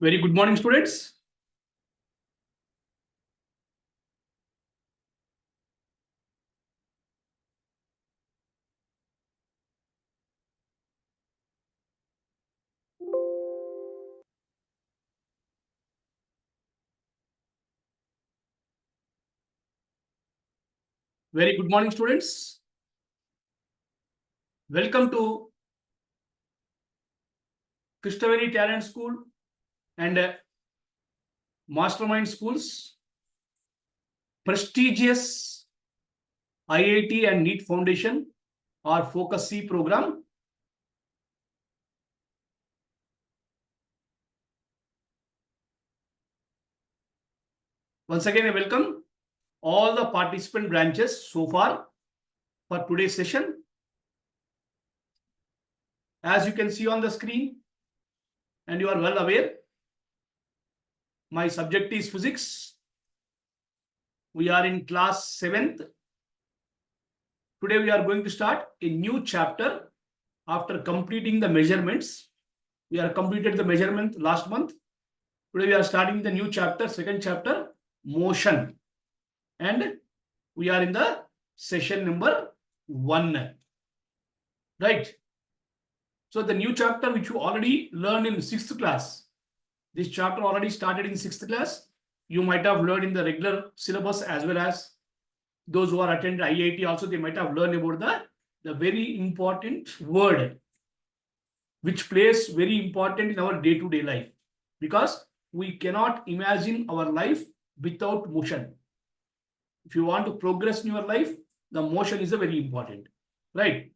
Very good morning, students. Very good morning, students. Welcome to Krishnaveni Talent School and Mastermind Schools, prestigious IIT and NEET Foundation or Focus C program. Once again, I welcome all the participant branches so far for today's session. As you can see on the screen, and you are well aware, my subject is physics. We are in class 7th. Today we are going to start a new chapter after completing the measurements. We are completed the measurement last month. Today we are starting the new chapter, second chapter, motion. And we are in the session number 1. Right. So the new chapter which you already learned in 6th class. This chapter already started in 6th class. You might have learned in the regular syllabus as well as those who are attended IIT also, they might have learned about the very important word which plays very important in our day-to-day life, because we cannot imagine our life without motion. If you want to progress in your life, the motion is a very important, right?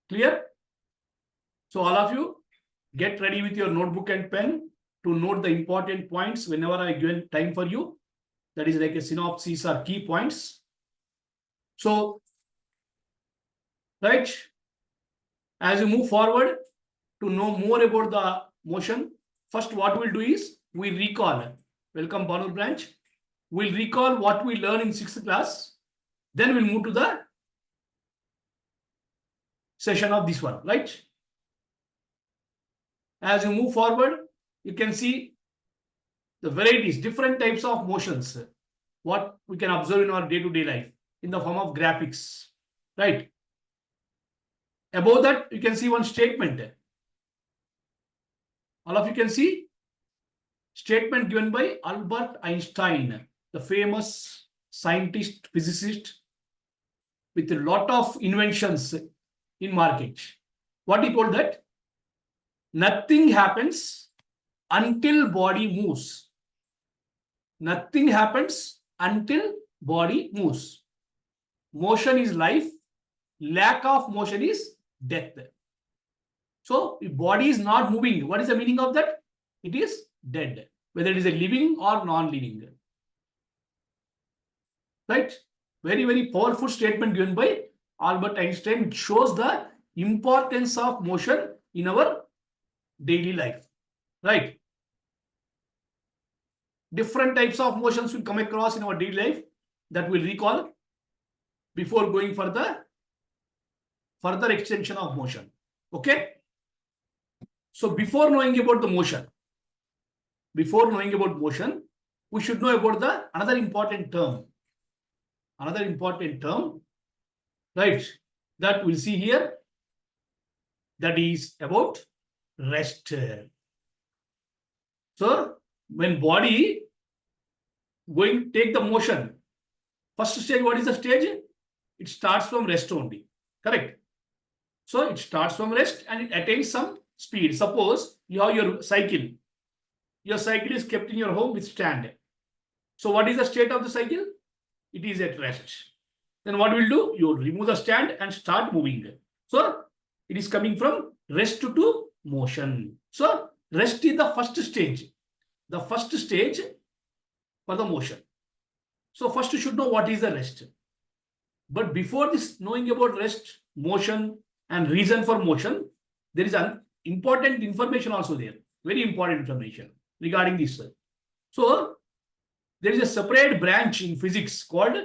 Clear? So all of you get ready with your notebook and pen to note the important points whenever I give time for you. That is like a synopsis or key points. So, right, as you move forward to know more about the motion, first what we'll do is we recall. Welcome, Banur branch. We'll recall what we learned in 6th class. Then we'll move to the session of this one, right? As you move forward, you can see the varieties, different types of motions, what we can observe in our day-to-day life in the form of graphics, right? Above that, you can see one statement. All of you can see statement given by Albert Einstein, the famous scientist, physicist with a lot of inventions in market. What he told that? Nothing happens until body moves. Nothing happens until body moves. Motion is life. Lack of motion is death. So if body is not moving, what is the meaning of that? It is dead, whether it is a living or non-living. Right? Very, very powerful statement given by Albert Einstein, which shows the importance of motion in our daily life. Right? Different types of motions will come across in our daily life that we'll recall before going for the further extension of motion. Okay? So before knowing about the motion, we should know about the another important term. Right? That we'll see here. That is about rest. So when body going take the motion, first stage, what is the stage? It starts from rest only. Correct? So it starts from rest and it attains some speed. Suppose you have your cycle. Your cycle is kept in your home with stand. So what is the state of the cycle? It is at rest. Then what will do? You will remove the stand and start moving. So it is coming from rest to motion. So rest is the first stage. The first stage for the motion. So first you should know what is the rest. But before this, knowing about rest, motion, and reason for motion, there is an important information also there. Very important information regarding this. So there is a separate branch in physics called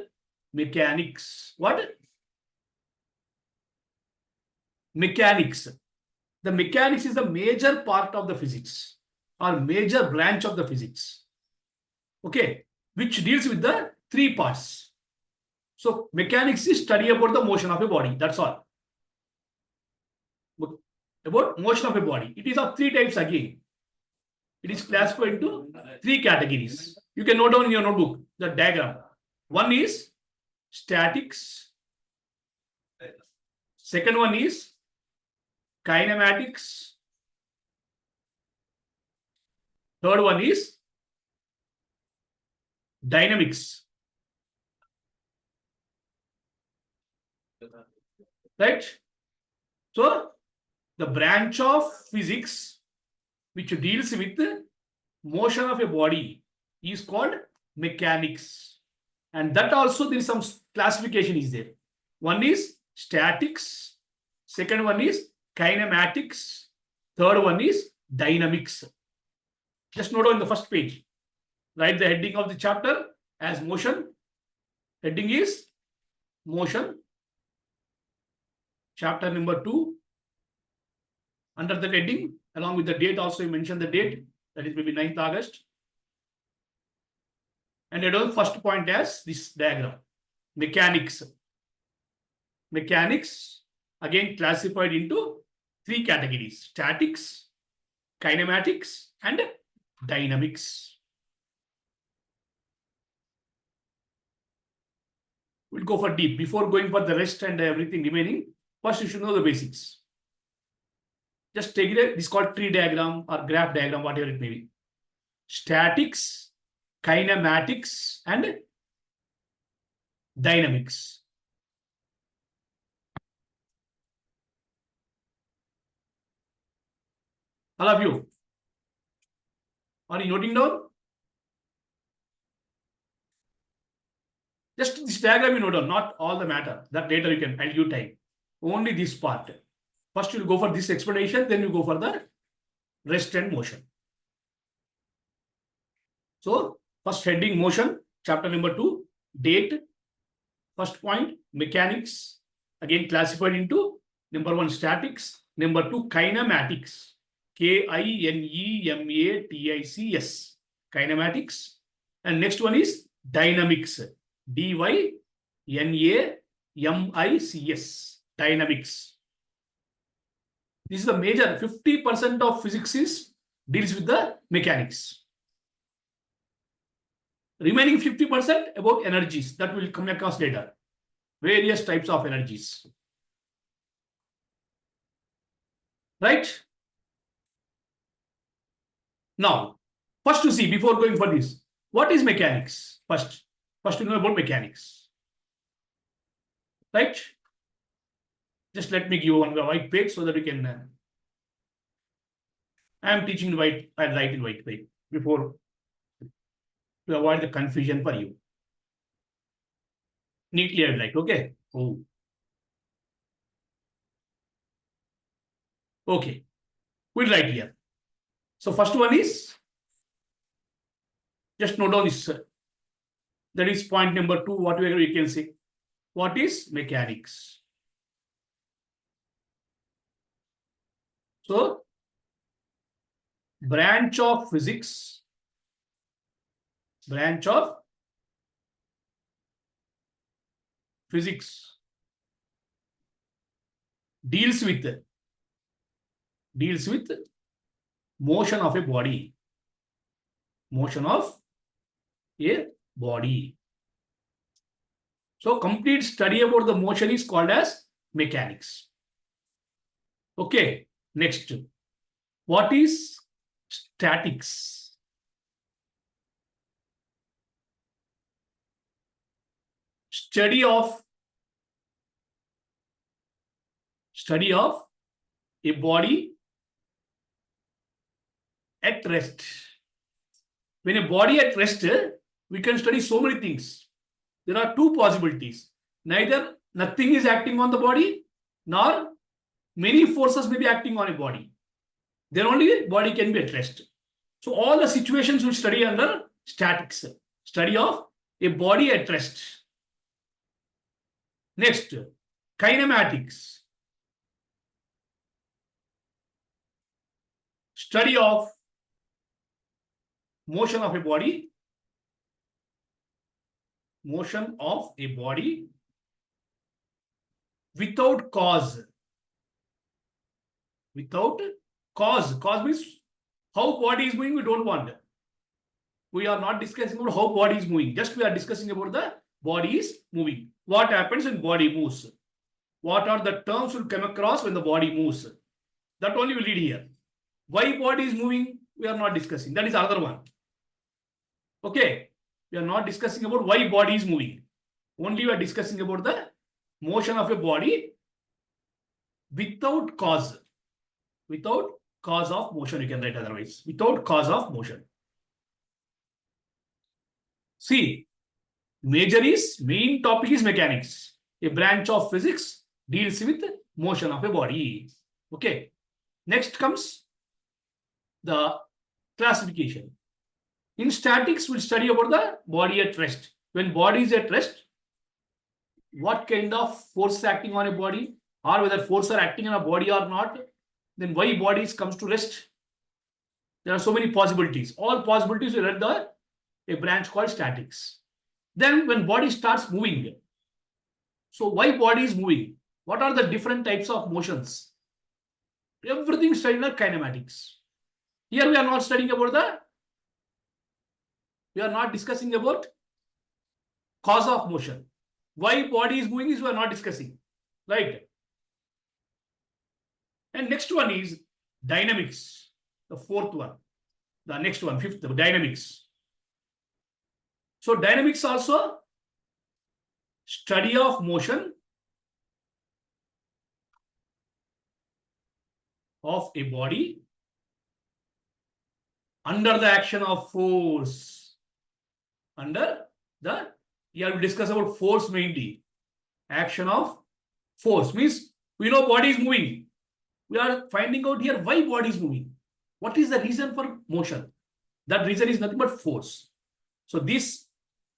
mechanics. What? Mechanics. The mechanics is the major part of the physics. or major branch of the physics. Okay, which deals with the three parts. So mechanics is study about the motion of a body. That's all. About motion of a body. It is of three types again. It is classified into three categories. You can note down in your notebook the diagram. One is statics. Second one is kinematics. Third one is dynamics. Right? So the branch of physics which deals with the motion of a body is called mechanics. And that also there is some classification is there. One is statics. Second one is kinematics. Third one is dynamics. Just note on the first page. Write the heading of the chapter as motion. Heading is motion. Chapter number 2. Under the heading, along with the date also you mention the date. That is maybe 9th August. And I do the first point as this diagram. Mechanics. Mechanics again classified into three categories. Statics, kinematics, and dynamics. We'll go for deep. Before going for the rest and everything remaining, first you should know the basics. Just take it, this is called tree diagram or graph diagram, whatever it may be. Statics, kinematics, and dynamics. All of you, are you noting down? Just this diagram you note down, not all the matter. That later you can, I'll give time. Only this part. First you'll go for this explanation, then you go for the rest and motion. So first heading motion, chapter number 2, date. First point, mechanics. Again classified into number 1, statics. Number 2, kinematics. Kinematics. Kinematics. And next one is dynamics. Dynamics. Dynamics. This is the major 50% of physics deals with the mechanics. Remaining 50% about energies that will come across later. Various types of energies. Right? Now, first to see before going for this, what is mechanics? First to know about mechanics. Right? Just let me give you one white page so that you can. I am teaching white. I write in white page before to avoid the confusion for you. Neatly, I'd like. Okay. Oh. Okay. We'll write here. So first one is just note down this. That is point number 2. Whatever you can say. What is mechanics? So, branch of physics deals with motion of a body. Motion of a body. So, complete study about the motion is called as mechanics. Okay. Next, what is statics? Study of a body at rest. When a body at rest, we can study so many things. There are two possibilities. Neither nothing is acting on the body, nor many forces may be acting on a body. Then only body can be at rest. So all the situations we study under statics. Study of a body at rest. Next, kinematics. Study of motion of a body, motion of a body without cause. Without cause. Cause means how body is moving, we don't want. We are not discussing about how body is moving. Just we are discussing about the body is moving. What happens when body moves? What are the terms will come across when the body moves? That only will lead here. Why body is moving, we are not discussing. That is another one. Okay. We are not discussing about why body is moving. Only we are discussing about the motion of a body without cause. Without cause of motion, you can write otherwise. Without cause of motion. See, main topic is mechanics. A branch of physics deals with motion of a body. Okay. Next comes the classification. In statics, we'll study about the body at rest. When body is at rest, what kind of force is acting on a body, or whether force are acting on a body or not, then why bodies comes to rest. There are so many possibilities. All possibilities will read a branch called statics. Then when body starts moving, so why body is moving? What are the different types of motions? Everything studied in kinematics. Here we are not studying about we are not discussing about cause of motion. Why body is moving is we are not discussing. Right? And next one is dynamics. The fourth one. The next one, fifth, the dynamics. So dynamics also study of motion of a body under the action of force. Under the, here we discuss about force mainly. Action of force means we know body is moving. We are finding out here why body is moving. What is the reason for motion? That reason is nothing but force. So this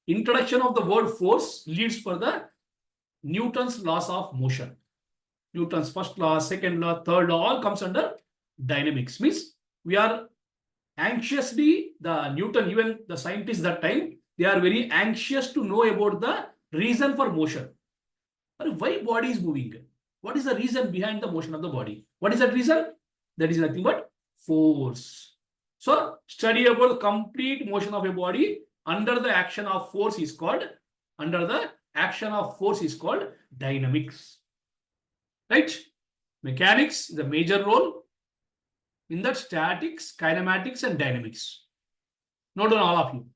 introduction of the word force leads for the Newton's laws of motion. Newton's first law, second law, third law, all comes under dynamics. Means we are anxiously, the Newton, even the scientists that time, they are very anxious to know about the reason for motion. Why body is moving? What is the reason behind the motion of the body? What is that reason? That is nothing but force. So study about the complete motion of a body under the action of force is called, dynamics. Right? Mechanics is a major role in that statics, kinematics, and dynamics. Note on all of you.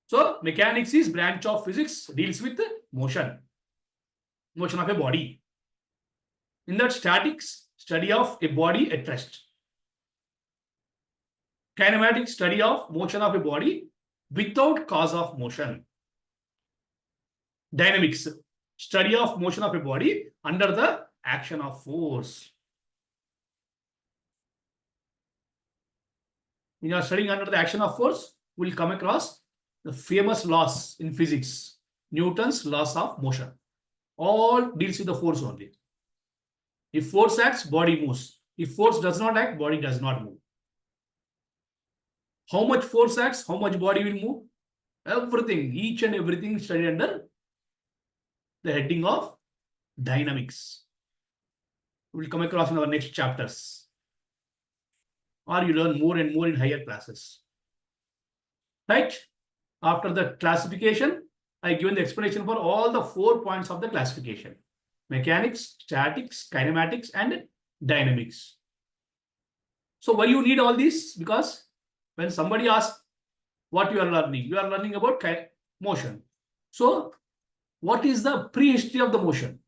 So mechanics is branch of physics, deals with motion of a body. In that statics, study of a body at rest. Kinematics, study of motion of a body without cause of motion. Dynamics, study of motion of a body under the action of force. When you are studying under the action of force, we will come across the famous laws in physics, Newton's laws of motion. All deals with the force only. If force acts, body moves. If force does not act, body does not move. How much force acts, how much body will move? Everything, each and everything studied under the heading of dynamics. We will come across in our next chapters. Or you learn more and more in higher classes. Right? After the classification, I given the explanation for all the 4 points of the classification. Mechanics, statics, kinematics, and dynamics. So why you need all this? Because when somebody asks what you are learning about motion. So what is the prehistory of the motion?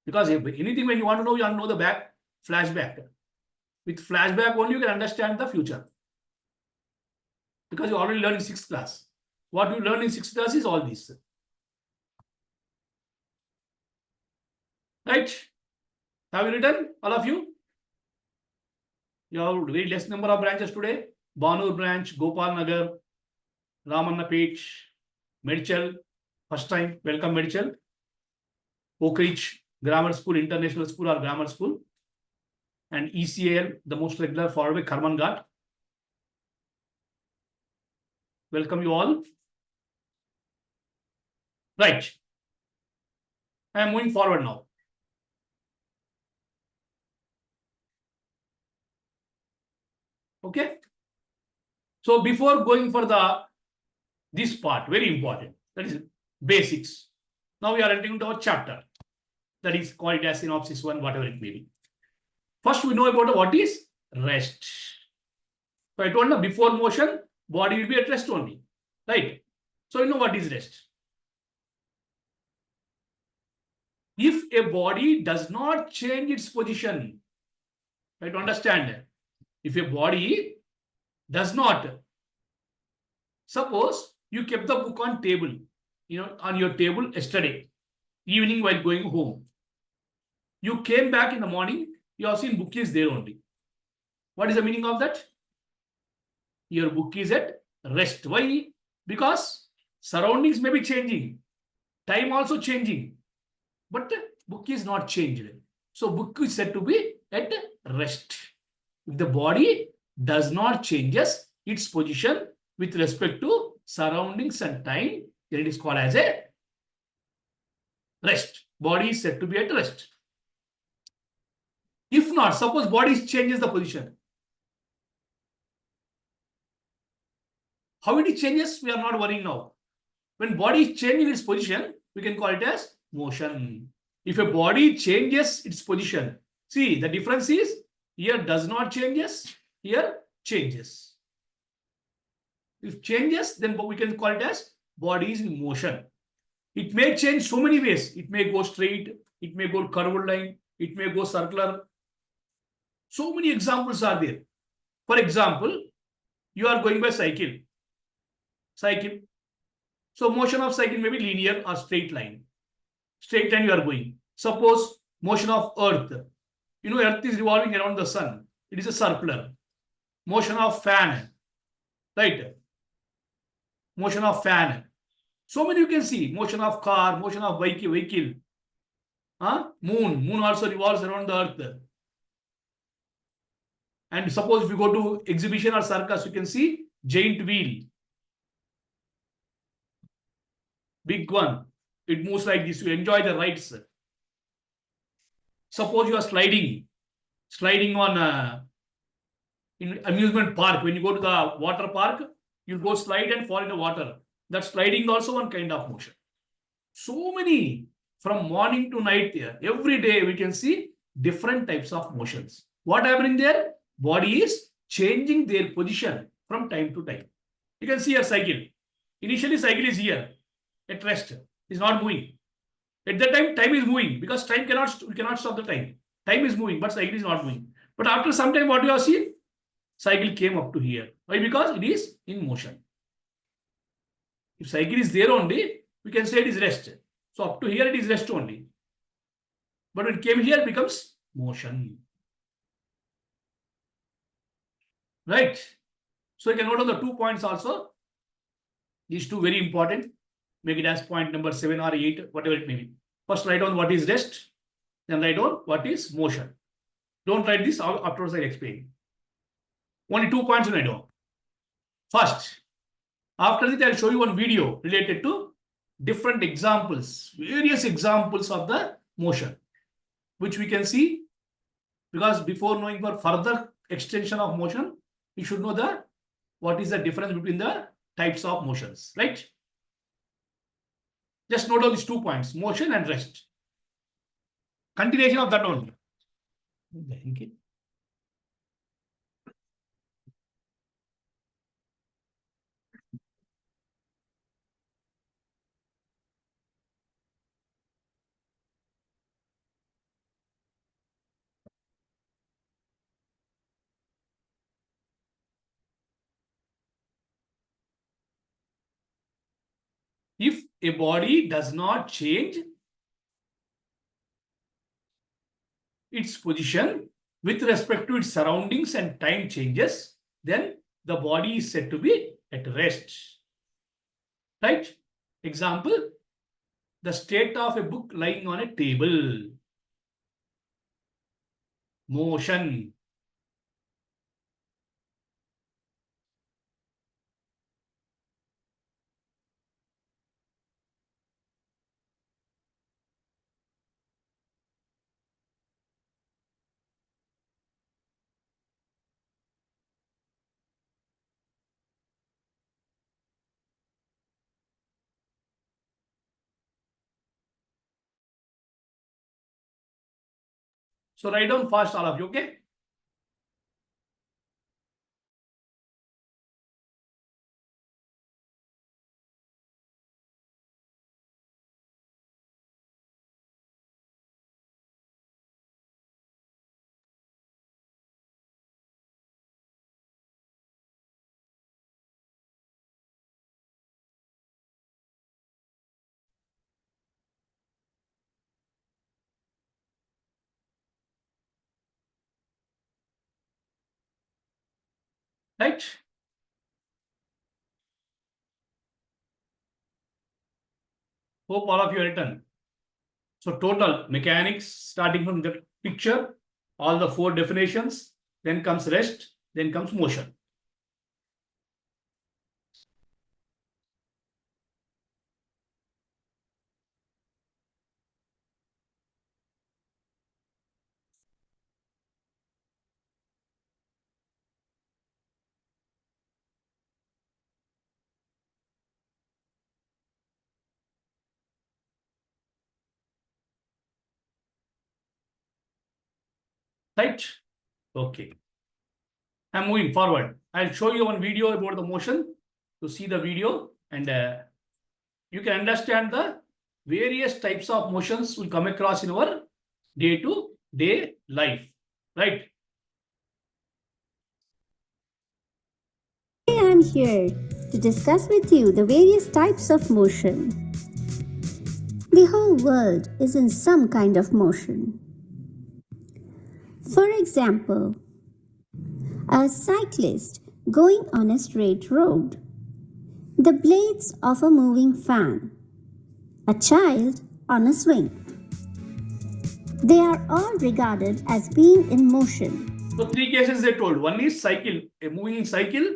Because if anything when you want to know the flashback. With flashback only you can understand the future. Because you already learned in 6th class. What you learn in 6th class is all this. Right? Have you written, all of you? You have very less number of branches today. Banur branch, Gopal Nagar, Ramanna Page, Medichal. First time, welcome Medichal. Oak Ridge Grammar School, International School or Grammar School. and ECAL, the most regular, followed by Karman Ghat. Welcome you all. Right. I am moving forward now. Okay. So before going for this part, very important, that is basics. Now we are entering into our chapter. That is called as synopsis 1, whatever it may be. First, we know about what is rest. So I told you before motion, body will be at rest only. Right? So you know what is rest. If a body does not change its position, right, to understand, if a body does not, suppose you kept the book on table, on your table yesterday evening while going home. You came back in the morning, you have seen book is there only. What is the meaning of that? Your book is at rest. Why? Because surroundings may be changing, time also changing, but the book is not changed. So book is said to be at rest. If the body does not changes its position with respect to surroundings and time, then it is called as a rest. Body is said to be at rest. If not, suppose body changes the position. How it changes, we are not worrying now. When body is changing its position, we can call it as motion. If a body changes its position, see the difference is here does not changes, here changes. If changes, then we can call it as body is in motion. It may change so many ways. It may go straight, it may go curved line, it may go circular. So many examples are there. For example, you are going by cycle. So motion of cycle may be linear or straight line. Straight line you are going. Suppose motion of earth. Earth is revolving around the sun. It is a circular. Motion of fan. Right? Motion of fan. So many you can see. Motion of car, motion of vehicle. Moon also revolves around the earth. And suppose if you go to exhibition or circus, you can see giant wheel. Big one. It moves like this. You enjoy the rides. Suppose you are sliding on in amusement park. When you go to the water park, you go slide and fall in the water. That sliding is also one kind of motion. So many, from morning to night there. Every day we can see different types of motions. What happening there? Body is changing their position from time to time. You can see a cycle. Initially, cycle is here at rest. Is not moving. At that time is moving because we cannot stop the time. Time is moving, but cycle is not moving. But after some time, what you have seen? Cycle came up to here. Why? Because it is in motion. If cycle is there only, we can say it is rest. So up to here, it is rest only. But when it came here, it becomes motion. Right? So you can note on the 2 points also. These two very important. Make it as point number 7 or 8, whatever it may be. First write down what is rest. Then write down what is motion. Don't write this, afterwards I explain. Only 2 points write down. First, after that I will show you one video related to different examples, various examples of the motion, which we can see, because before knowing for further extension of motion, you should know what is the difference between the types of motions, right? Just note down these 2 points, motion and rest. Continuation of that only. If a body does not change its position with respect to its surroundings and time changes, then the body is said to be at rest. Right? Example, the state of a book lying on a table. motion. So write down fast, all of you, okay? Right? Hope all of you are written. So total mechanics, starting from the picture, all the 4 definitions, then comes rest, then comes motion. Right? Okay. I'm moving forward. I'll show you one video about the motion to see the video, and you can understand the various types of motions will come across in our day-to-day life. Right? Today I am here to discuss with you the various types of motion. The whole world is in some kind of motion. For example, a cyclist going on a straight road, the blades of a moving fan, a child on a swing. They are all regarded as being in motion. So 3 cases they told. One is cycle, a moving cycle,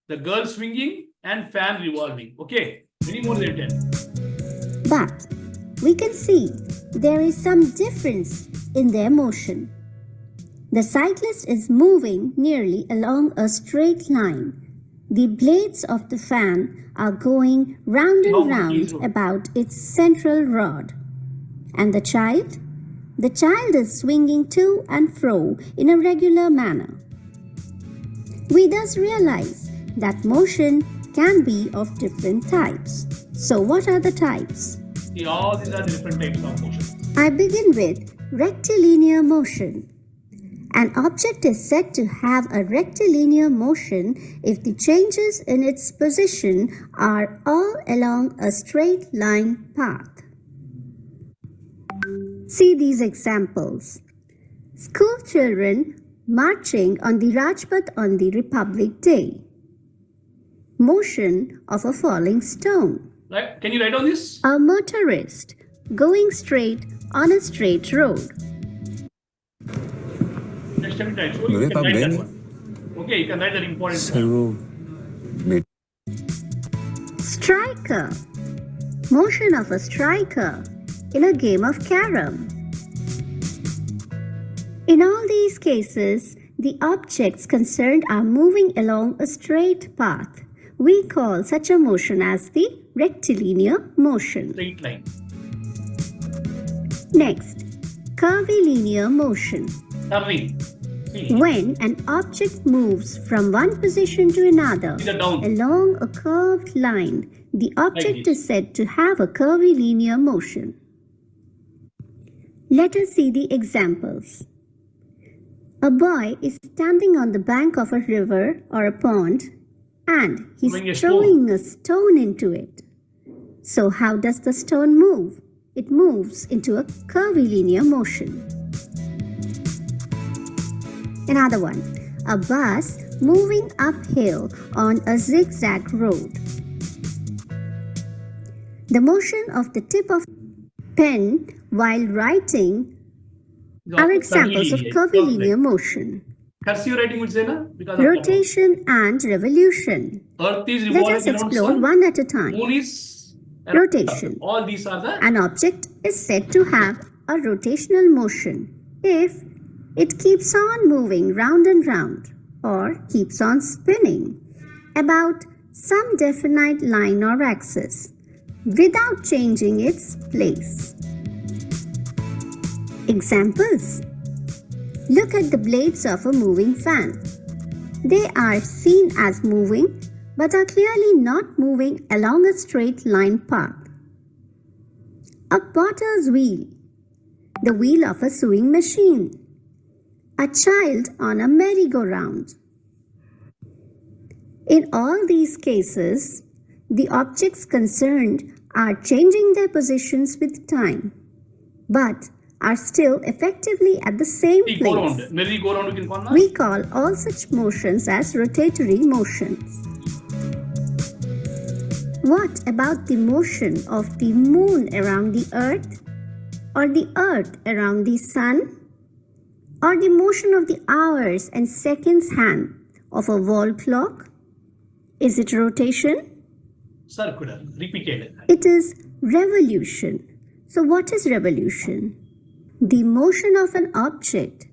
the girl swinging, and fan revolving. Okay, many more they tell. But we can see there is some difference in their motion. The cyclist is moving nearly along a straight line. The blades of the fan are going round and round about its central rod. And the child? The child is swinging to and fro in a regular manner. We thus realize that motion can be of different types. So what are the types? See, all these are the different types of motion. I begin with rectilinear motion. An object is said to have a rectilinear motion if the changes in its position are all along a straight line path. See these examples. School children marching on the Rajpath on the Republic Day. Motion of a falling stone. Right? Can you write on this? A motorist going straight on a straight road. Next time I show you, you can write that one. Okay, you can write that important one. Striker. Motion of a striker in a game of carom. In all these cases, the objects concerned are moving along a straight path. We call such a motion as the rectilinear motion. Straight line. Next, curvilinear motion. Curving. When an object moves from one position to another along a curved line, the object is said to have a curvilinear motion. Let us see the examples. A boy is standing on the bank of a river or a pond and he's throwing a stone into it. So how does the stone move? It moves into a curvilinear motion. Another one, a bus moving uphill on a zigzag road. The motion of the tip of pen while writing are examples of curvilinear motion. Cursive writing would say na, because of Rotation and revolution. Earth is Let revolving us around explore sun, one at a time. moon is around Rotation. earth. All these are the An object is said to have a rotational motion if it keeps on moving round and round or keeps on spinning about some definite line or axis without changing its place. Examples. Look at the blades of a moving fan. They are seen as moving but are clearly not moving along a straight line path. A potter's wheel. The wheel of a sewing machine. A child on a merry-go-round. In all these cases, the objects concerned are changing their positions with time, but are still effectively at the same place. merry-go-round we can call. We call all such motions as rotatory motions. What about the motion of the moon around the earth, or the earth around the sun, or the motion of the hours and seconds hand of a wall clock? Is it rotation? Circular, repeated. It is revolution. So what is revolution? The motion of an object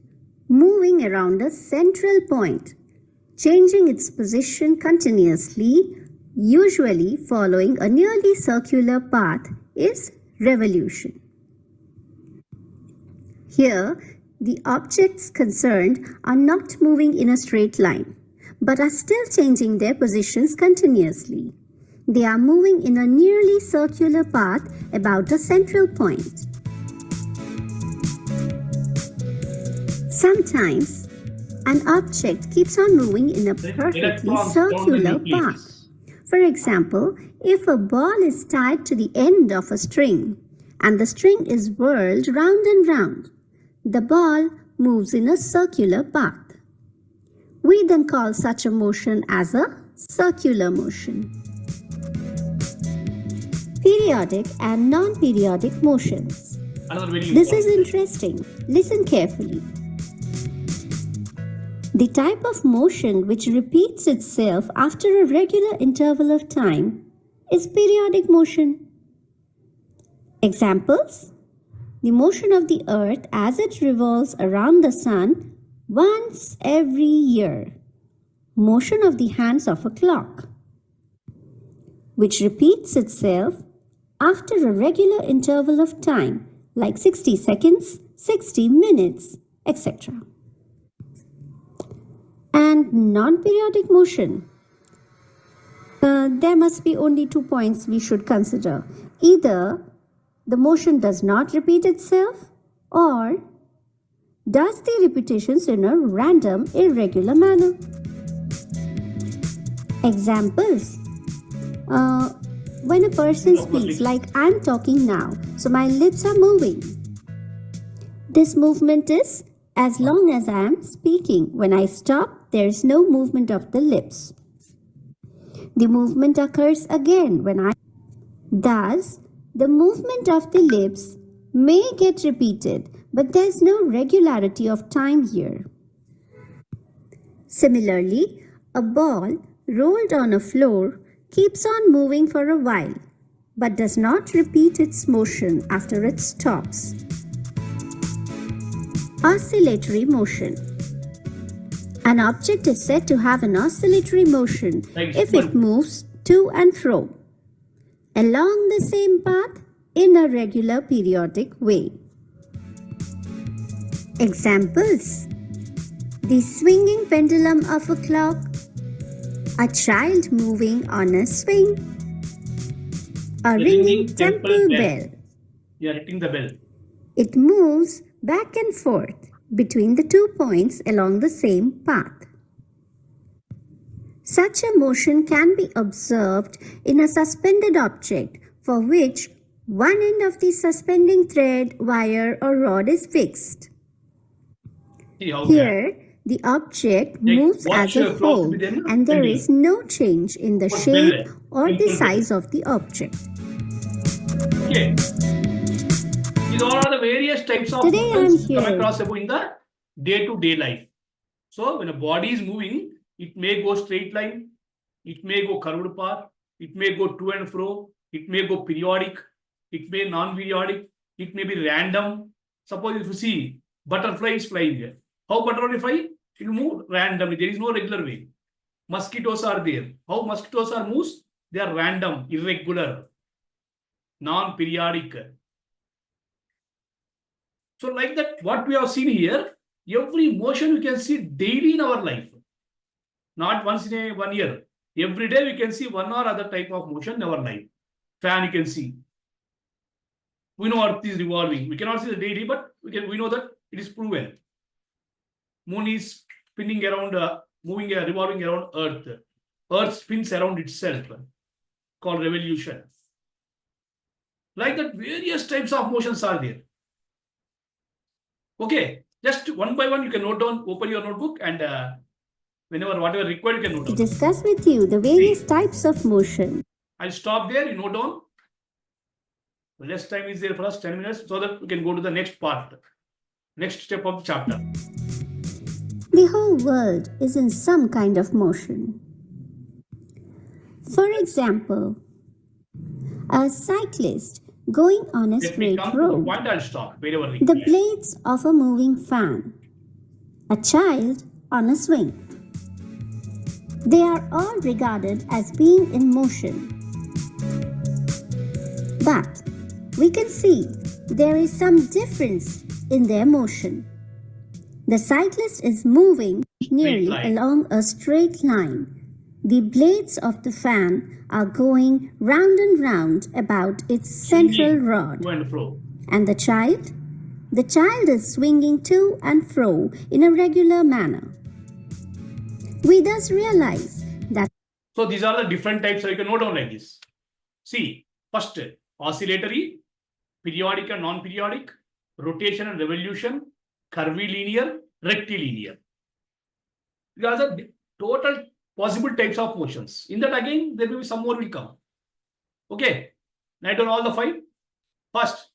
moving around a central point, changing its position continuously, usually following a nearly circular path, is revolution. Here, the objects concerned are not moving in a straight line, but are still changing their positions continuously. They are moving in a nearly circular path about a central point. Sometimes, an object keeps on moving in a perfectly circular path. For example, if a ball is tied to the end of a string and the string is whirled round and round, the ball moves in a circular path. We then call such a motion as a circular motion. Periodic and non-periodic motions. This is interesting. Listen carefully. The type of motion which repeats itself after a regular interval of time is periodic motion. Examples: the motion of the earth as it revolves around the sun once every year. Motion of the hands of a clock, which repeats itself after a regular interval of time, like 60 seconds, 60 minutes, etc. And non-periodic motion. There must be only 2 points we should consider. Either the motion does not repeat itself, or does the repetitions in a random, irregular manner. Examples. When a person speaks, like I'm talking now, so my lips are moving. This movement is as long as I am speaking. When I stop, there is no movement of the lips. The movement occurs again when I... Thus, the movement of the lips may get repeated, but there is no regularity of time here. Similarly, a ball rolled on a floor keeps on moving for a while, but does not repeat its motion after it stops. Oscillatory motion. An object is said to have an oscillatory motion if it moves to and fro along the same path in a regular periodic way. Examples: the swinging pendulum of a clock, a child moving on a swing, a ringing temple bell. You are hitting the bell. It moves back and forth between the 2 points along the same path. Such a motion can be observed in a suspended object for which one end of the suspending thread, wire or rod is fixed. Here, the object moves as a whole and there is no change in the shape or the size of the object. Okay. These all are the various types of Today I'm movements come here. across in the day-to-day life. So when a body is moving, it may go straight line, it may go curved path, it may go to and fro, it may go periodic, it may non-periodic, it may be random. Suppose if you see butterfly is flying here. How butterfly fly? It will move randomly. There is no regular way. Mosquitoes are there. How mosquitoes are moves? They are random, irregular, non-periodic. So like that, what we have seen here, every motion we can see daily in our life. Not once in a 1 year. Every day we can see one or other type of motion in our life. Fan you can see. We know Earth is revolving. We cannot see the daily, but we know that it is proven. Moon is spinning around, revolving around Earth. Earth spins around itself, called revolution. Like that, various types of motions are there. Okay, just one by one you can note down, open your notebook and whatever required you can note To down. discuss with you the various types of motion. I'll stop there, you note down. The less time is there for us, 10 minutes, so that we can go to the next part, next step of the chapter. The whole world is in some kind of motion. For example, a cyclist going on a Let me straight come to the road, point, I'll stop wherever the required. blades of a moving fan, a child on a swing. They are all regarded as being in motion. But we can see there is some difference in their motion. The cyclist is moving nearly line. along a straight line. The blades of the fan are going round and round about its central rod. To and fro. And the child? The child is swinging to and fro in a regular manner. We thus realize that. So these are the different types, so you can note down like this. See, first, oscillatory, periodic and non-periodic, rotation and revolution, curvilinear, rectilinear. These are the total possible types of motions. In that again, there will be some more will come. Okay, write down all the 5. First,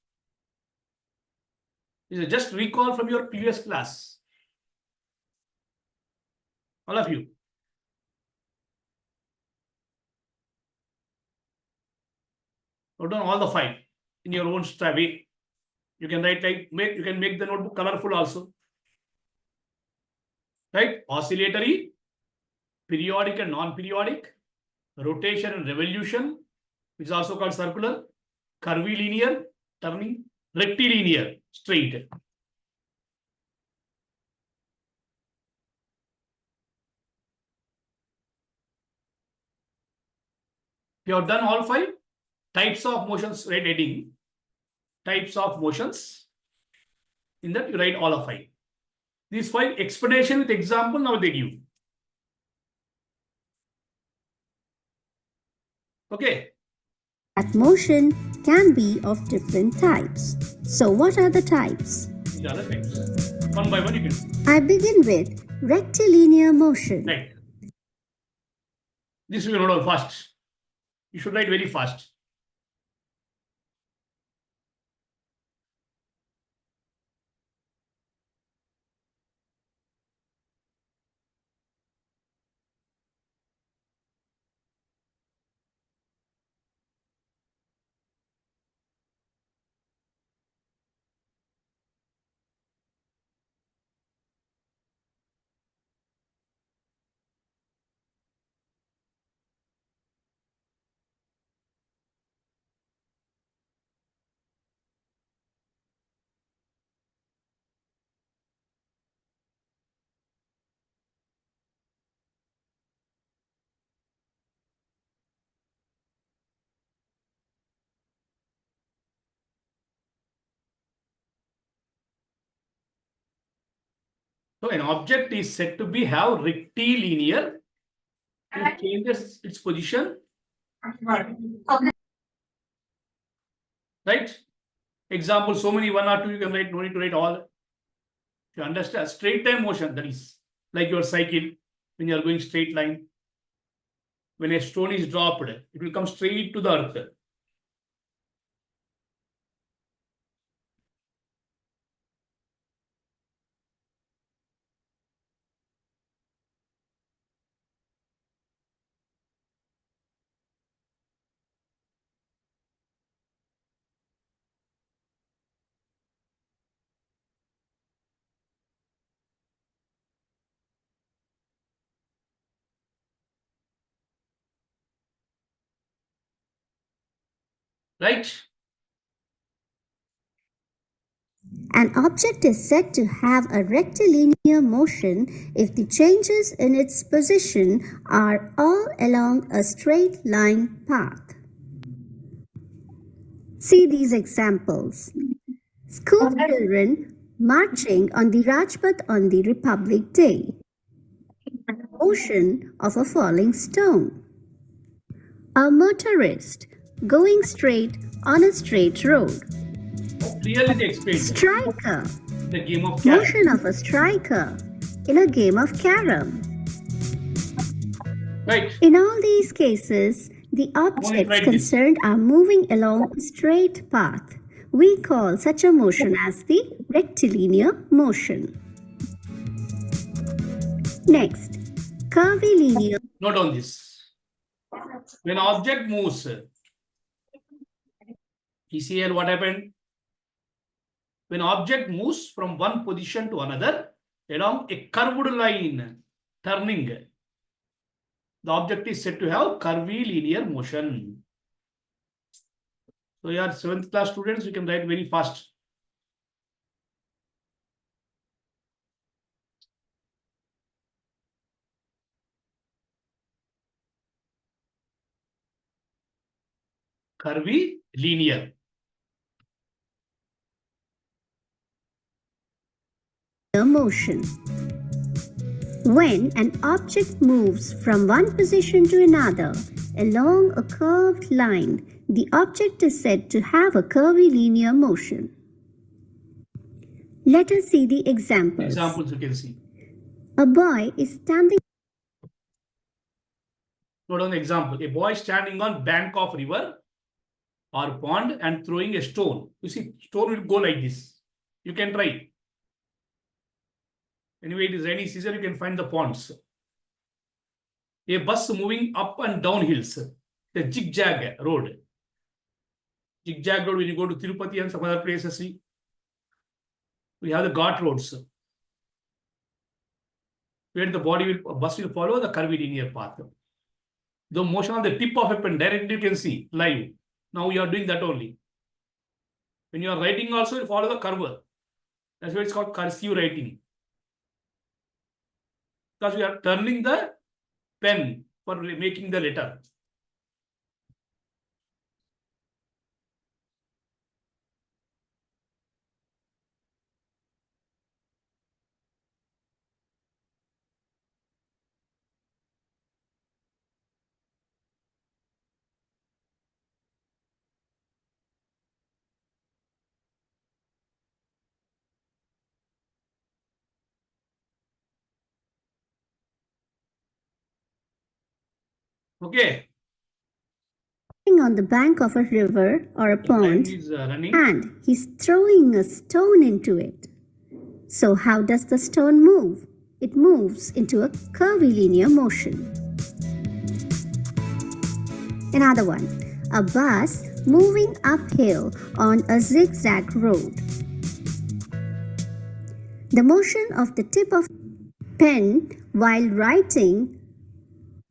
is just recall from your previous class. All of you. Note down all the 5 in your own way. You can write like you can make the notebook colorful also. Right? Oscillatory, periodic and non-periodic, rotation and revolution, which is also called circular, curvilinear, turning, rectilinear, straight. You have done all 5 types of motions, right? Heading types of motions. In that you write all of 5. These 5 explanation with example now they give. Okay. That motion can be of different types. So what are the types? These are the types. One by one you can. I begin with rectilinear motion. Right. This we will note down fast. You should write very fast. So an object is said to be have rectilinear. It changes its position. Okay. Right? Example, so many 1 or 2 you can write, no need to write all. If you understand straight line motion, that is like your cycle, when you are going straight line. When a stone is dropped, it will come straight to the earth. Right? An object is said to have a rectilinear motion if the changes in its position are all along a straight line path. See these examples. School children marching on the Rajpath on the Republic Day. Motion of a falling stone. A motorist going straight on a straight road. Clearly they explained Striker. the game of carom. Motion of a striker in a game of carom. Right? In all these cases, the objects right concerned are moving along a straight path. We call such a motion as the rectilinear motion. Next, curvilinear. Note on this. When object moves, you see here what happened? When object moves from one position to another along a curved line, turning, the object is said to have curvilinear motion. So, your 7th class students, you can write very fast. Curvilinear. Motion. When an object moves from one position to another along a curved line, the object is said to have a curvilinear motion. Let us see the examples. Examples you can see. A boy is standing. Note on the example. A boy standing on bank of river or pond and throwing a stone. You see, stone will go like this. You can try. Anyway, it is rainy season, you can find the ponds. A bus moving up and down hills. The zigzag road. Zigzag road, when you go to Tirupati and some other places, see, we have the Ghat roads, where the bus will follow the curvilinear path. The motion of the tip of a pen directly you can see live. Now you are doing that only. When you are writing also, you follow the curve. That's why it's called cursive writing. Because we are turning the pen for making the letter. Okay. On the bank of a river or a pond, and he's throwing a stone into it. So how does the stone move? It moves into a curvilinear motion. Another one, a bus moving uphill on a zigzag road. The motion of the tip of pen while writing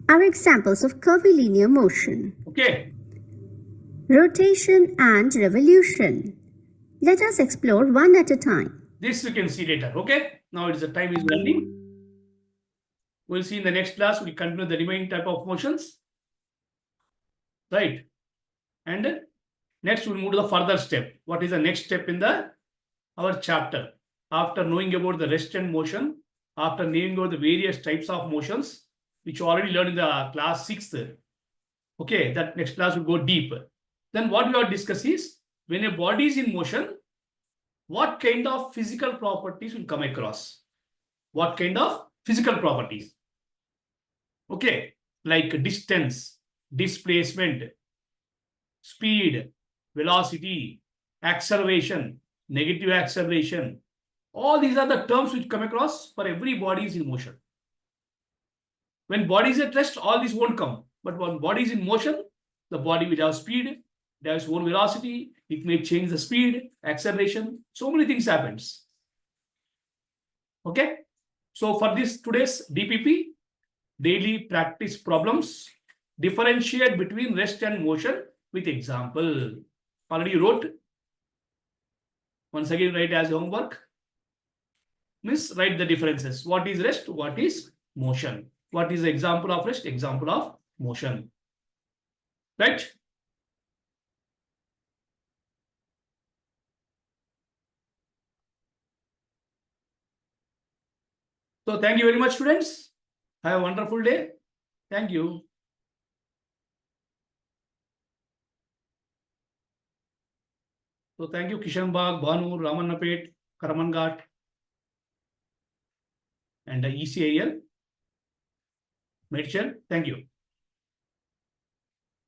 are examples of curvilinear motion. Okay. Rotation and revolution. Let us explore one at a time. This you can see later. Okay. Now it's the time is running. We'll see in the next class. We continue the remaining type of motions. Right. And next we'll move to the further step. What is the next step in our chapter? After knowing about the rest and motion, after knowing about the various types of motions, which you already learned in the class 6th. Okay, that next class will go deep. Then what we are discussing is, when a body is in motion, what kind of physical properties will come across? What kind of physical properties? Okay, like distance, displacement, speed, velocity, acceleration, negative acceleration. All these are the terms which come across for every body is in motion. When body is at rest, all these won't come. But when body is in motion, the body will have speed, it has its own velocity, it may change the speed, acceleration, so many things happens. Okay. So for this today's DPP, daily practice problems, differentiate between rest and motion with example. Already you wrote. Once again, write as homework. Means write the differences. What is rest? What is motion? What is the example of rest? Example of motion. Right? So thank you very much, students. Have a wonderful day. Thank you. So thank you, Kishan Bagh, Bhanu, Ramannapet, Karamanghat, and ECIL. Medshel. Thank you.